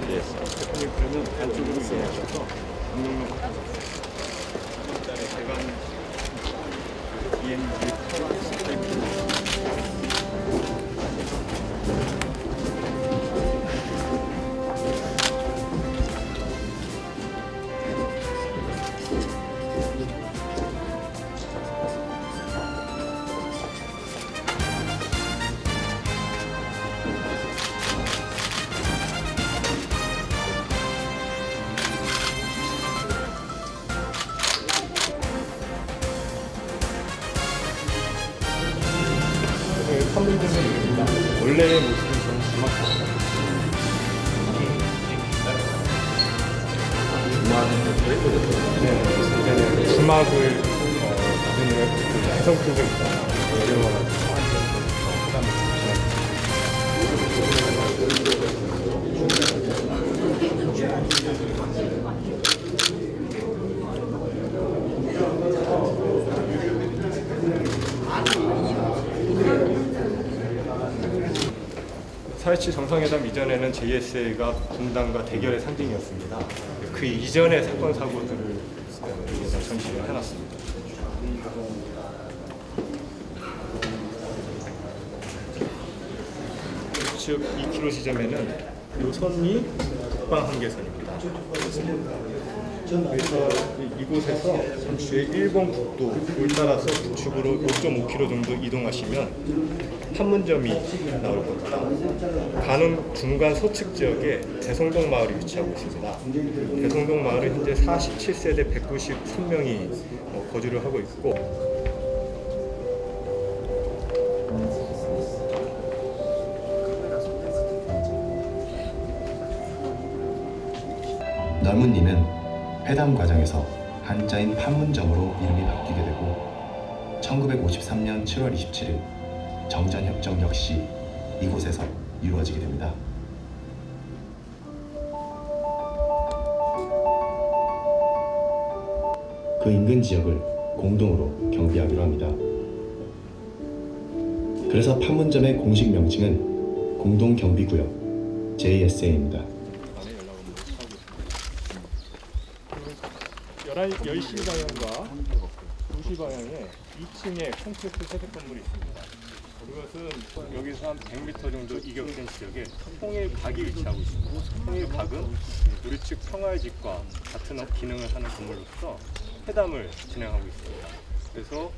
예. 대표님 그러면 안쪽으로 들어가셔서 강릉로 일단에 대관 ENG 판문점입니다. 원래의 모습은 좀 심각합니다. 네, 주막을 나중에 해성쪽에 있다가 내려와가지고4.27 정상회담 이전에는 JSA가 분단과 대결의 상징이었습니다. 그 이전의 사건 사고들을 여기서 전시를 해놨습니다. 즉 2km 지점에는 이 선이 북방 한계선입니다. 그래서 이곳에서 전주의 일본 국도를 따라서 북측으로 5.5km 정도 이동하시면 판문점이 나올 겁니다. 가는 중간 서측 지역에 대성동 마을이 위치하고 있습니다. 대성동 마을은 현재 47세대 193명이 거주를 하고 있고 넓은이는 회담 과정에서 한자인 판문점으로 이름이 바뀌게 되고 1953년 7월 27일 정전협정 역시 이곳에서 이루어지게 됩니다. 그 인근 지역을 공동으로 경비하기로 합니다. 그래서 판문점의 공식 명칭은 공동경비구역 JSA입니다. 10시 방향과 2시 방향에 2층에 콘크리트 세대 건물이 있습니다. 이것은 여기서 한 100m 정도 이격된 지역에 통일각이 위치하고 있습니다. 통일각은 우리 측 평화의 집과 같은 기능을 하는 건물로서 회담을 진행하고 있습니다. 그래서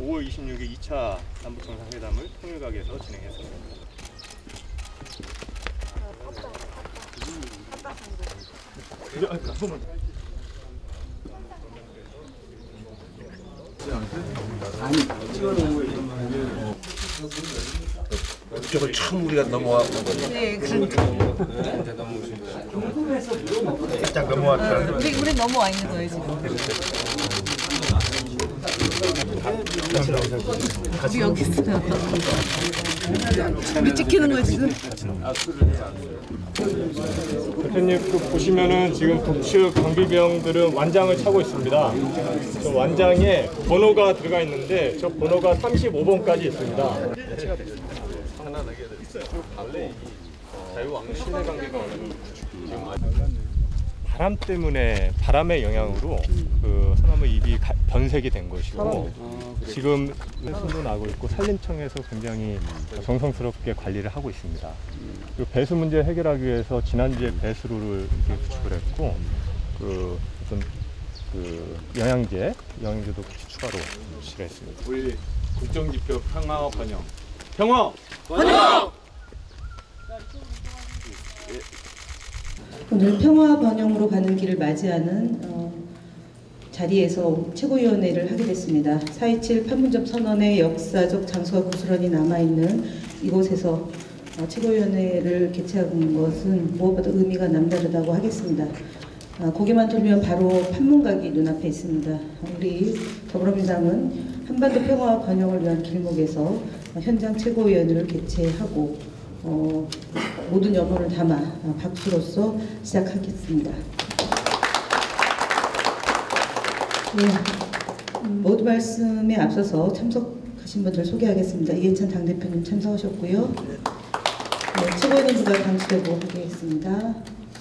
5월 26일 2차 남북정상회담을 통일각에서 진행했습니다. 아니 찍어놓은 거 있으면 이쪽을 처음 우리가 넘어와 본 거죠. 네, 그러니까. 살짝 넘어왔다. 우리 넘어와 있는 거예요 지금. 같이 여기 있어요. 우리 찍히는 거야 지금. 대표님 보시면은 지금 북측 경비병들은 완장을 차고 있습니다. 저 완장에 번호가 들어가 있는데 저 번호가 35번까지 있습니다. 자유왕 신뢰 관계가 바람 때문에 바람의 영향으로 그 소나무 잎이 변색이 된 것이고 지금 손도 나고 있고 산림청에서 굉장히 정성스럽게 관리를 하고 있습니다. 그 배수 문제 해결하기 위해서 지난주에 배수로를 이렇게 구축을 했고 그 어떤 그 영양제도 추가로 구축을 했습니다. 우리 국정지표 평화 번영. 평화 번영. 오늘 평화 번영으로 가는 길을 맞이하는 자리에서 최고위원회를 하게 됐습니다. 4.27 판문점 선언의 역사적 장소가 고스란히 남아있는 이곳에서 최고위원회를 개최한 것은 무엇보다 의미가 남다르다고 하겠습니다. 고개만 돌면 바로 판문각이 눈앞에 있습니다. 우리 더불어민주당은 한반도 평화와 번영을 위한 길목에서 현장 최고위원회를 개최하고 모든 염원을 담아 박수로서 시작하겠습니다. 네, 모두 말씀에 앞서서 참석하신 분들 소개하겠습니다. 이해찬 당대표님 참석하셨고요. 네, 최고위원부가 당수되고 하겠습니다.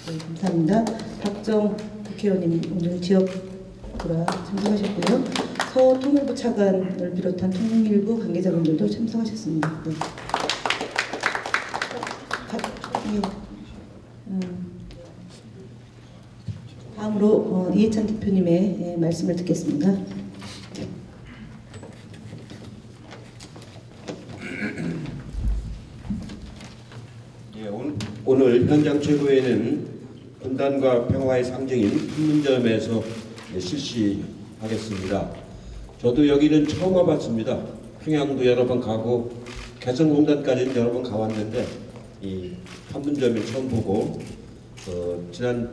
네, 감사합니다. 박정 국회의원님 오늘 지역구라 참석하셨고요. 서 통일부 차관을 비롯한 통일부 관계자분들도 참석하셨습니다. 네. 다음으로 이해찬 대표님의 말씀을 듣겠습니다. 예, 오늘 현장 최고회는 분단과 평화의 상징인 판문점에서 실시하겠습니다. 저도 여기는 처음 와봤습니다. 평양도 여러 번 가고 개성공단까지는 여러 번 가봤는데 이 판문점을 처음 보고 지난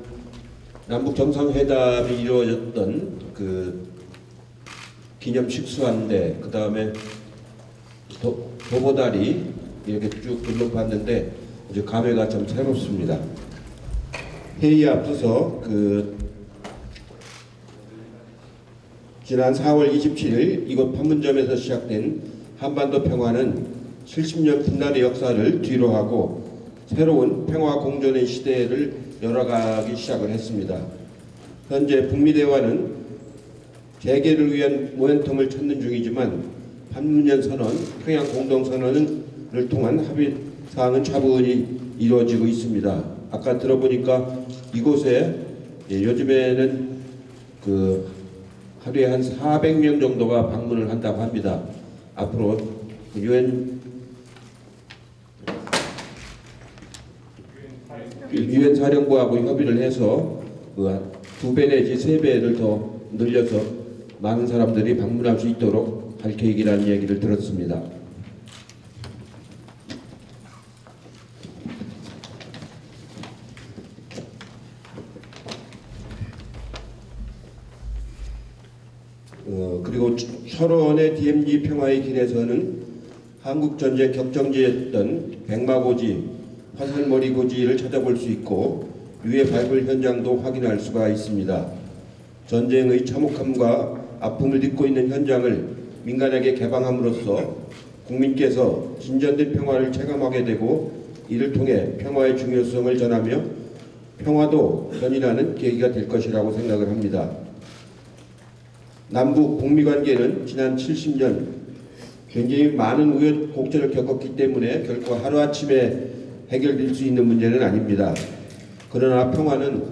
남북 정상회담이 이루어졌던 그 기념 식수한데 그 다음에 도보다리 이렇게 쭉 둘러봤는데 이제 감회가 좀 새롭습니다. 회의에 앞서서 지난 4월 27일 이곳 판문점에서 시작된 한반도 평화는 70년 분단의 역사를 뒤로하고 새로운 평화 공존의 시대를 열어가기 시작을 했습니다. 현재 북미 대화는 재개를 위한 모멘텀을 찾는 중이지만 판문점 선언, 평양 공동선언을 통한 합의 사항은 차분히 이루어지고 있습니다. 아까 들어보니까 이곳에 요즘에는 하루에 한 400명 정도가 방문을 한다고 합니다. 앞으로 유엔 사령부하고 협의를 해서 2배 내지 3배를 더 늘려서 많은 사람들이 방문할 수 있도록 할 계획이라는 얘기를 들었습니다. 그리고 철원의 DMZ 평화의 길에서는 한국전쟁 격정지였던 백마고지, 화살머리 고지를 찾아볼 수 있고 유해 발굴 현장도 확인할 수가 있습니다. 전쟁의 참혹함과 아픔을 딛고 있는 현장을 민간에게 개방함으로써 국민께서 진전된 평화를 체감하게 되고 이를 통해 평화의 중요성을 전하며 평화도 견인하는 계기가 될 것이라고 생각을 합니다. 남북 북미 관계는 지난 70년 굉장히 많은 우여곡절을 겪었기 때문에 결코 하루아침에 해결될 수 있는 문제는 아닙니다. 그러나 평화는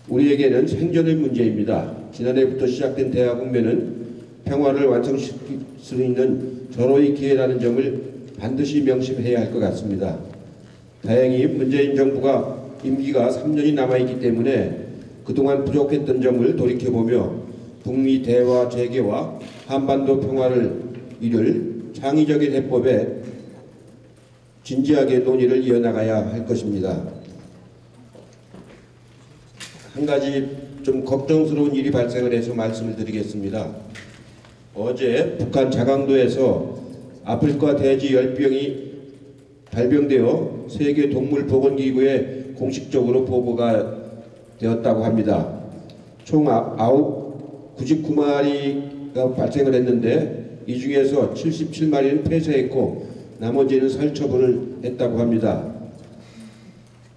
우리에게는 생존의 문제입니다. 지난해부터 시작된 대화 국면은 평화를 완성시킬 수 있는 절호의 기회라는 점을 반드시 명심해야 할 것 같습니다. 다행히 문재인 정부가 임기가 3년이 남아있기 때문에 그동안 부족했던 점을 돌이켜보며 북미 대화 재개와 한반도 평화를 이룰 창의적인 해법에 진지하게 논의를 이어나가야 할 것입니다. 한 가지 좀 걱정스러운 일이 발생을 해서 말씀을 드리겠습니다. 어제 북한 자강도에서 아프리카 돼지 열병이 발병되어 세계동물보건기구에 공식적으로 보고가 되었다고 합니다. 총 99마리가 발생을 했는데 이 중에서 77마리는 폐쇄했고 나머지는 살처분을 했다고 합니다.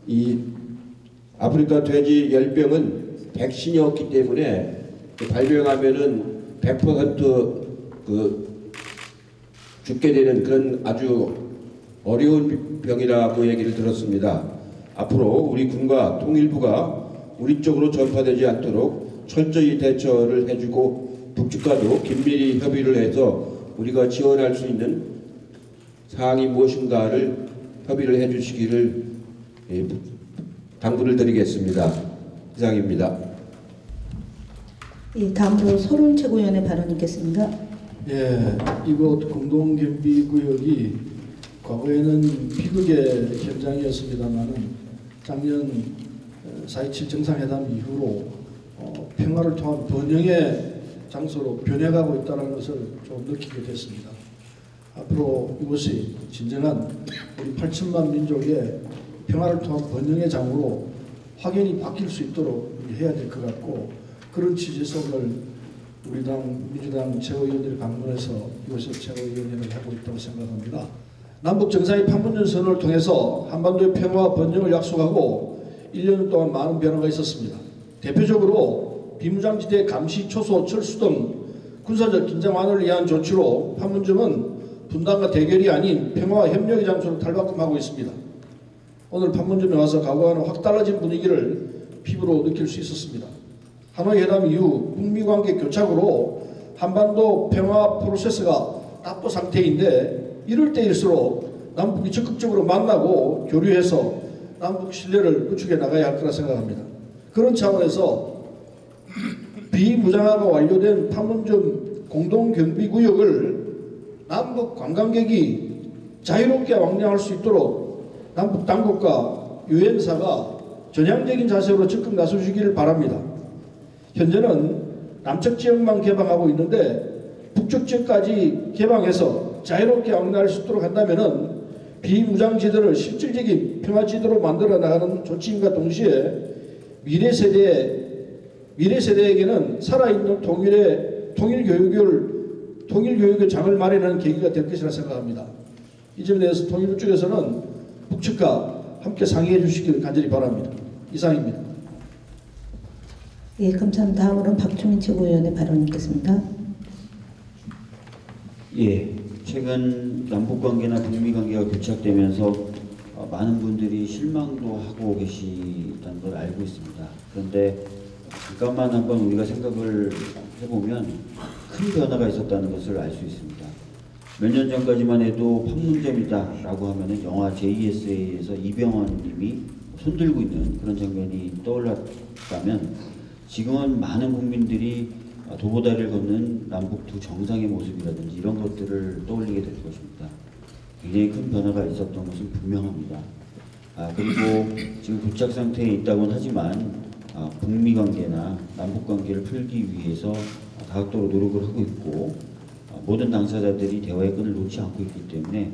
이 아프리카 돼지 열병은 백신이 없기 때문에 발병하면은 100% 죽게 되는 그런 아주 어려운 병이라고 얘기를 들었습니다. 앞으로 우리 군과 통일부가 우리 쪽으로 전파되지 않도록 철저히 대처를 해주고 북측과도 긴밀히 협의를 해서 우리가 지원할 수 있는 사항이 무엇인가를 협의를 해주시기를 당부를 드리겠습니다. 이상입니다. 예, 다음으로 서른 최고위원의 발언 있겠습니다. 예, 이곳 공동경비구역이 과거에는 비극의 현장이었습니다만은 작년 4.27 정상회담 이후로 평화를 통한 번영의 장소로 변해가고 있다는 것을 좀 느끼게 됐습니다. 앞으로 이곳이 진정한 우리 8천만 민족의 평화를 통한 번영의 장으로 확연히 바뀔 수 있도록 해야 될 것 같고 그런 취지에서 오늘 우리 당 민주당 최고위원들이 방문해서 이곳에서 최고위원회를 하고 있다고 생각합니다. 남북 정상의 판문점 선언을 통해서 한반도의 평화와 번영을 약속하고 1년 동안 많은 변화가 있었습니다. 대표적으로 비무장지대 감시, 초소, 철수 등 군사적 긴장 완화를 위한 조치로 판문점은 분단과 대결이 아닌 평화와 협력의 장소로 탈바꿈하고 있습니다. 오늘 판문점에 와서 과거와는 확 달라진 분위기를 피부로 느낄 수 있었습니다. 하노이 회담 이후 북미 관계 교착으로 한반도 평화 프로세스가 답보 상태인데 이럴 때일수록 남북이 적극적으로 만나고 교류해서 남북 신뢰를 구축해 나가야 할 거라 생각합니다. 그런 차원에서 비무장화가 완료된 판문점 공동경비구역을 남북 관광객이 자유롭게 왕래할 수 있도록 남북 당국과 유엔사가 전향적인 자세로 적극 나서주기를 바랍니다. 현재는 남측 지역만 개방하고 있는데 북측 지역까지 개방해서 자유롭게 왕래할 수 있도록 한다면 비무장지대를 실질적인 평화지대로 만들어 나가는 조치인과 동시에 미래 세대에게는 살아있는 통일교육의 장을 마련하는 계기가 될 것이라 생각합니다. 이 점에 대해서 통일부 쪽에서는 북측과 함께 상의해 주시길 간절히 바랍니다. 이상입니다. 예, 감사합니다. 다음으로는 박주민 최고위원의 발언 있겠습니다. 예, 최근 남북관계나 북미관계가 교착되면서 많은 분들이 실망도 하고 계시다는 걸 알고 있습니다. 그런데 잠깐만 한번 우리가 생각을 해보면 큰 변화가 있었다는 것을 알 수 있습니다. 몇 년 전까지만 해도 판문점이다 라고 하면은 영화 JSA에서 이병헌 님이 손들고 있는 그런 장면이 떠올랐다면 지금은 많은 국민들이 도보다리를 걷는 남북 두 정상의 모습이라든지 이런 것들을 떠올리게 될 것입니다. 굉장히 큰 변화가 있었던 것은 분명합니다. 그리고 지금 교착 상태에 있다고는 하지만 북미 관계나 남북 관계를 풀기 위해서 다각도로 노력을 하고 있고 모든 당사자들이 대화의 끈을 놓지 않고 있기 때문에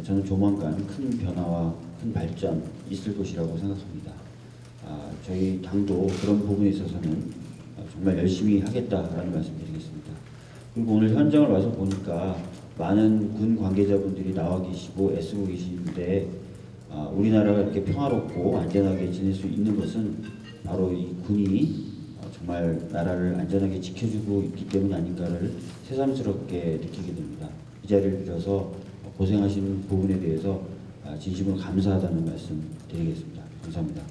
저는 조만간 큰 변화와 큰 발전 있을 것이라고 생각합니다. 저희 당도 그런 부분에 있어서는 정말 열심히 하겠다라는 말씀드리겠습니다. 그리고 오늘 현장을 와서 보니까 많은 군 관계자분들이 나와 계시고 애쓰고 계시는데 우리나라가 이렇게 평화롭고 안전하게 지낼 수 있는 것은 바로 이 군이 정말 나라를 안전하게 지켜주고 있기 때문이 아닌가를 새삼스럽게 느끼게 됩니다. 이 자리를 빌어서 고생하시는 부분에 대해서 진심으로 감사하다는 말씀 드리겠습니다. 감사합니다.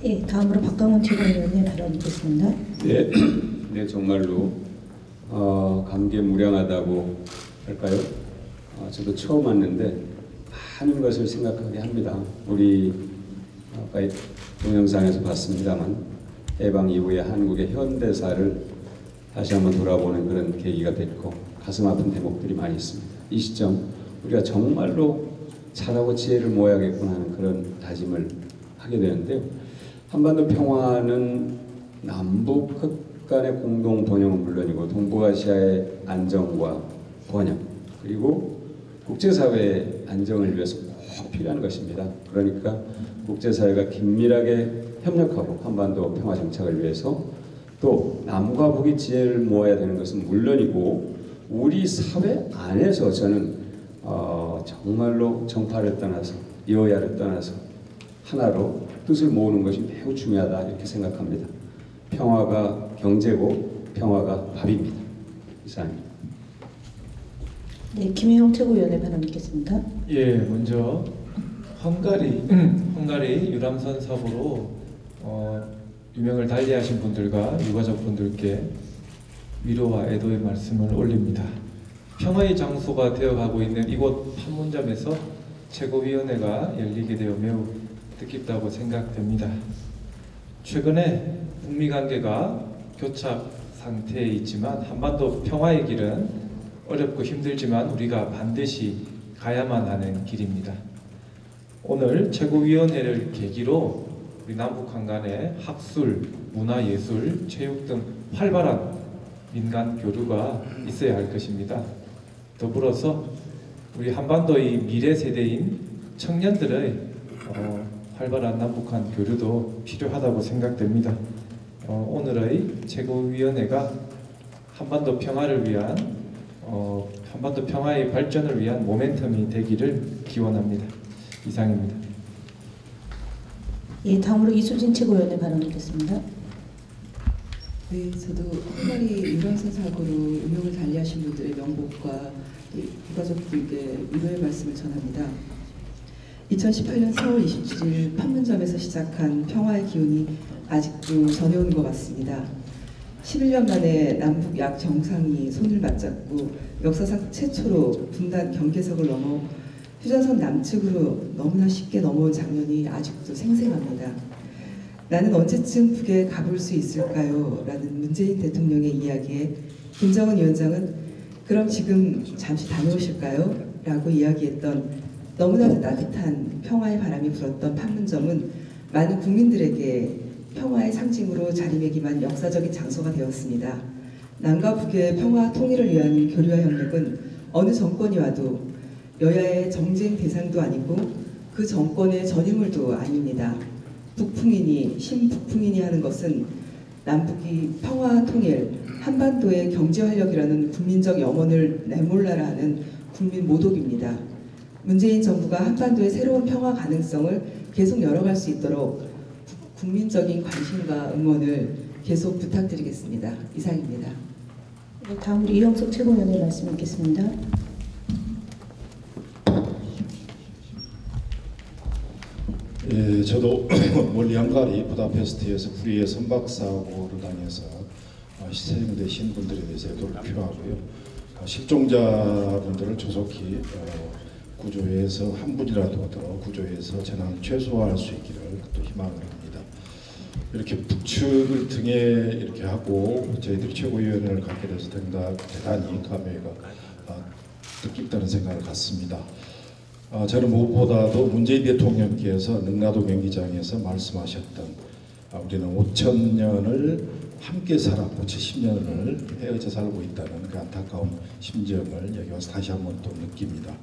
예, 다음으로 박강원 최고위원의 발언 있겠습니다. 네, 정말로 감개무량하다고 할까요? 저도 처음 왔는데 많은 것을 생각하게 합니다. 우리 아까 동영상에서 봤습니다만 해방 이후의 한국의 현대사를 다시 한번 돌아보는 그런 계기가 됐고 가슴 아픈 대목들이 많이 있습니다. 이 시점 우리가 정말로 잘하고 지혜를 모아야겠구나 하는 그런 다짐을 하게 되는데요. 한반도 평화는 남북 간의 공동 번영은 물론이고 동북아시아의 안정과 번영 그리고 국제사회의 안정을 위해서 꼭 필요한 것입니다. 그러니까 국제사회가 긴밀하게 협력하고 한반도 평화 정착을 위해서 또 남과 북이 지혜를 모아야 되는 것은 물론이고 우리 사회 안에서 저는 정말로 정파를 떠나서 여야를 떠나서 하나로 뜻을 모으는 것이 매우 중요하다 이렇게 생각합니다. 평화가 경제고 평화가 밥입니다. 이상입니다. 네, 김혜영 최고위원의 발언 있겠습니다. 예, 먼저 헝가리 유람선 사고로 유명을 달리하신 분들과 유가족분들께 위로와 애도의 말씀을 올립니다. 평화의 장소가 되어가고 있는 이곳 판문점에서 최고위원회가 열리게 되어 매우 뜻깊다고 생각됩니다. 최근에 북미 관계가 교착 상태에 있지만 한반도 평화의 길은 어렵고 힘들지만 우리가 반드시 가야만 하는 길입니다. 오늘 최고위원회를 계기로 우리 남북한 간의 학술, 문화예술, 체육 등 활발한 민간 교류가 있어야 할 것입니다. 더불어서 우리 한반도의 미래 세대인 청년들의 활발한 남북한 교류도 필요하다고 생각됩니다. 오늘의 최고위원회가 한반도 평화를 위한 한반도 평화의 발전을 위한 모멘텀이 되기를 기원합니다. 이상입니다. 예, 다음으로 이수진 최고위원의 발언 듣겠습니다. 네, 저도 헝가리 유람선 사고로 운명을 달리하신 분들의 명복과 유가족들께 위로의 말씀을 전합니다. 2018년 4월 27일 판문점에서 시작한 평화의 기운이 아직도 전해오는 것 같습니다. 11년 만에 남북 약 정상이 손을 맞잡고 역사상 최초로 분단 경계석을 넘어 휴전선 남측으로 너무나 쉽게 넘어온 장면이 아직도 생생합니다. 나는 언제쯤 북에 가볼 수 있을까요? 라는 문재인 대통령의 이야기에 김정은 위원장은 그럼 지금 잠시 다녀오실까요? 라고 이야기했던 너무나도 따뜻한 평화의 바람이 불었던 판문점은 많은 국민들에게 평화의 상징으로 자리매김한 역사적인 장소가 되었습니다. 남과 북의 평화 통일을 위한 교류와 협력은 어느 정권이 와도 여야의 정쟁 대상도 아니고 그 정권의 전유물도 아닙니다. 북풍이니 신북풍이니 하는 것은 남북이 평화 통일, 한반도의 경제활력이라는 국민적 염원을 내몰라라 하는 국민 모독입니다. 문재인 정부가 한반도의 새로운 평화 가능성을 계속 열어갈 수 있도록 국민적인 관심과 응원을 계속 부탁드리겠습니다. 이상입니다. 네, 다음으로 이영석 최고위원의 말씀 듣겠습니다. 예, 저도 멀리 헝가리 부다페스트에서 불의의 선박사고를 당해서 희생되신 분들에 대해서 애도를 표하고요. 실종자분들을 조속히 구조해서 한 분이라도 더 구조해서 재난을 최소화할 수 있기를 또 희망을 합니다. 이렇게 북측을 등에 이렇게 하고 저희들이 최고위원회를 갖게 돼서 대단히 감회가 뜻깊다는 생각을 갖습니다. 저는 무엇보다도 문재인 대통령께서 능라도 경기장에서 말씀하셨던 우리는 5,000년을 함께 살았고 70년을 헤어져 살고 있다는 그 안타까운 심정을 여기 와서 다시 한번 또 느낍니다.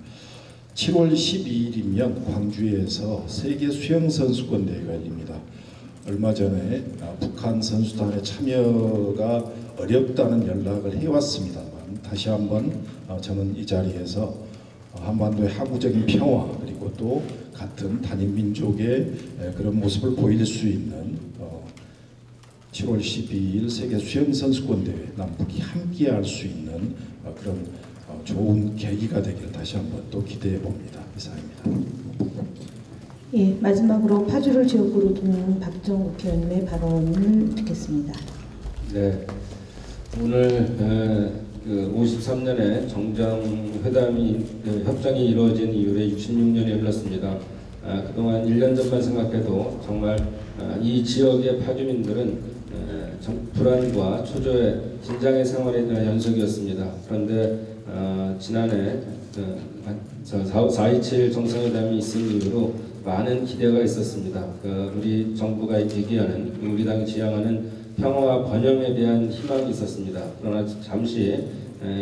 7월 12일이면 광주에서 세계 수영선수권 대회가 열립니다. 얼마 전에 북한 선수단의 참여가 어렵다는 연락을 해왔습니다만 다시 한번 저는 이 자리에서 한반도의 항구적인 평화 그리고 또 같은 단일민족의 그런 모습을 보일 수 있는 7월 12일 세계 수영선수권대회 남북이 함께 할 수 있는 그런 좋은 계기가 되기를 다시 한번 또 기대해 봅니다. 이상입니다. 예, 마지막으로 파주를 지역구로 두는 박정욱 의원님의 발언을 듣겠습니다. 네, 오늘 그 53년에 정정회담이 협정이 이루어진 이후에 66년이 흘렀습니다. 그동안 1년 전만 생각해도 정말 이 지역의 파주민들은 불안과 초조의 긴장의 생활의 연속이었습니다. 그런데 지난해 4.27 정상회담이 있은 이후로 많은 기대가 있었습니다. 우리 정부가 얘기하는 우리 당이 지향하는 평화와 번영에 대한 희망이 있었습니다. 그러나 잠시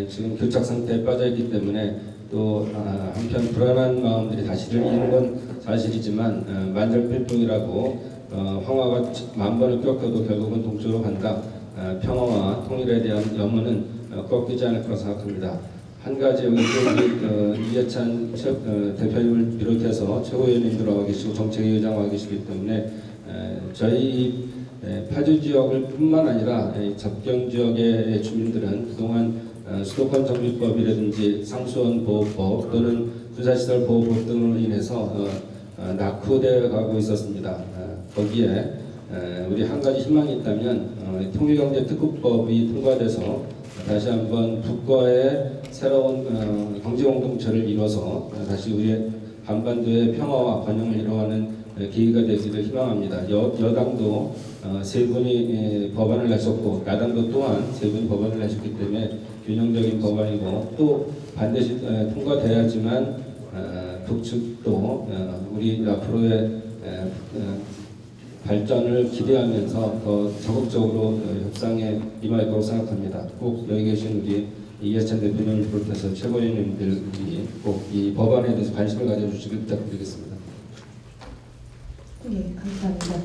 지금 교착 상태에 빠져있기 때문에 또 한편 불안한 마음들이 다시 들리는 건 사실이지만 만절필풍이라고 황화가 만번을 꺾여도 결국은 동쪽으로 간다. 평화와 통일에 대한 염원은 꺾이지 않을 거라 생각합니다. 한 가지 여기 이해찬 대표님을 비롯해서 최고위원님들 와 계시고 정책위의장 와 계시기 때문에 저희 파주 지역을 뿐만 아니라 접경 지역의 주민들은 그동안 수도권 정비법이라든지 상수원 보호법 또는 군사시설 보호법 등으로 인해서 낙후되어 가고 있었습니다. 거기에 우리 한 가지 희망이 있다면 통일경제특구법이 통과돼서 다시 한번 북과의 새로운 경제공동체를 이뤄서 다시 우리의 한반도의 평화와 번영을 이뤄가는 계기가 되기를 희망합니다. 여당도 세 분이 법안을 내셨고 야당도 또한 세 분이 법안을 내셨기 때문에 균형적인 법안이고 또 반드시 통과돼야지만 북측도 우리 앞으로의 발전을 기대하면서 더 적극적으로 협상에 임할 거라고 생각합니다. 꼭 여기 계신 우리 이해찬 대표님을 비롯해서 최고위원님들이 꼭 이 법안에 대해서 관심을 가져주시길 부탁드리겠습니다. 예, 감사합니다.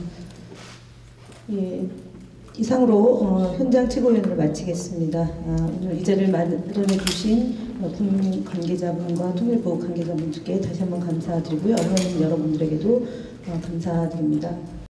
예, 이상으로 현장 최고위원을 마치겠습니다. 오늘 이 자리를 마련해 주신 국민 관계자분과 통일부 관계자분들께 다시 한번 감사드리고요. 언론인 여러분들에게도 감사드립니다.